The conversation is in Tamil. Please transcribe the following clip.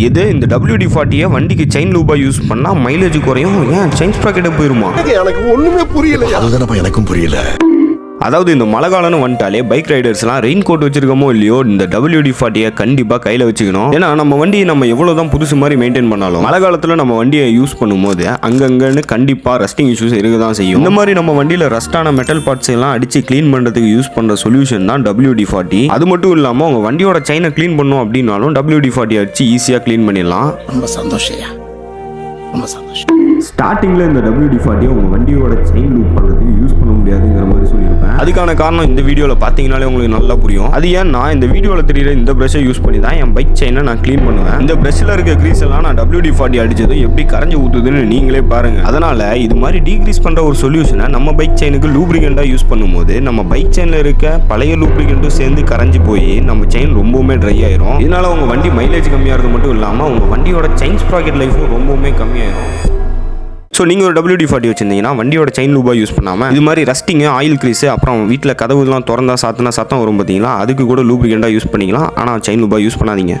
இது இந்த WD-40 வண்டிக்கு செயின் லூபா யூஸ் பண்ணா மைலேஜ் குறையும், ஏன் செயின் ஸ்ப்ராக்கெட்டே போயிருமா? எனக்கு ஒண்ணுமே புரியல. அதுதானப்பா எனக்கும் புரியல. அதாவது இந்த மழை காலம்னு வந்துட்டாலே பைக் ரைடர்ஸ்லாம் ரெயின் கோட் வச்சிருக்கோமோ இல்லையோ இந்த WD-40 கண்டிப்பாக கையில் வச்சுக்கணும். ஏன்னா நம்ம வண்டியை நம்ம எவ்வளோதான் புதுசு மாதிரி மெயின்டைன் பண்ணாலும் மழை காலத்தில் நம்ம வண்டியை யூஸ் பண்ணும்போது அங்கங்கன்னு கண்டிப்பாக ரஸ்டிங் இஷ்யூஸ் இருக்க தான் செய்யும். இந்த மாதிரி நம்ம வண்டியில் ரஸ்டான மெட்டல் பார்ட்ஸ் எல்லாம் அடிச்சு க்ளீன் பண்ணுறதுக்கு யூஸ் பண்ணுற சொல்யூஷன் தான் WD-40. அது மட்டும் இல்லாமல் உங்கள் வண்டியோட செயினை க்ளீன் பண்ணோம் அப்படின்னாலும் WD-40 அடிச்சு ஈஸியாக க்ளீன் பண்ணிடலாம். ரொம்ப சந்தோஷம். ஸ்டார்டிங்கில் இந்த WD-40 உங்கள் வண்டியோட செயின் லூப் பண்ணுறதுக்கு யூஸ் பண்ண முடியாதுங்கிற மாதிரி சொல்லியிருப்பேன். அதுக்கான காரணம் இந்த வீடியோவில் பார்த்தீங்கனாலே உங்களுக்கு நல்லா புரியும். அது ஏன் நான் இந்த வீடியோவில் தெரியுற இந்த ப்ரஷை யூஸ் பண்ணி தான் என் பைக் செயினை நான் க்ளீன் பண்ணுவேன். இந்த ப்ரஷ்ஷில் இருக்க க்ரீஸ் எல்லாம் நான் WD-40 அடிச்சதும் எப்படி கரைஞ்சி ஊற்றுதுன்னு நீங்களே பாருங்கள். அதனால் இது மாதிரி டீக்ரீஸ் பண்ணுற ஒரு சொல்யூஷனை நம்ம பைக் செயினுக்கு லூப்ரிகண்டாக யூஸ் பண்ணும்போது நம்ம பைக் செயினில் இருக்க பழைய லூப்ரிகண்ட்டும் சேர்ந்து கரைஞ்சி போய் நம்ம செயின் ரொம்பவுமே ட்ரை ஆயிரும். இதனால் உங்கள் வண்டி மைலேஜ் கம்மியாகிறது மட்டும் இல்லாமல் உங்கள் வண்டியோட செயின் ஸ்ப்ராக்கெட் லைஃபும் ரொம்பவுமே கம்மியாயிரும். ஸோ நீங்கள் ஒரு WD-40 வச்சுருந்தீங்கன்னா வண்டியோட செயின் லூபாக யூஸ் பண்ணாமல் இது மாதிரி ரஸ்டிங்கு, ஆயில் க்ரீஸு, அப்புறம் வீட்டில் கதவுலாம் திறந்தா சாத்தினா சத்தம் வரும் பார்த்தீங்களா, அதுக்கு கூட லூப்ரிகண்டாக யூஸ் பண்ணிக்கலாம். ஆனால் செயின் லூபாக யூஸ் பண்ணாதீங்க.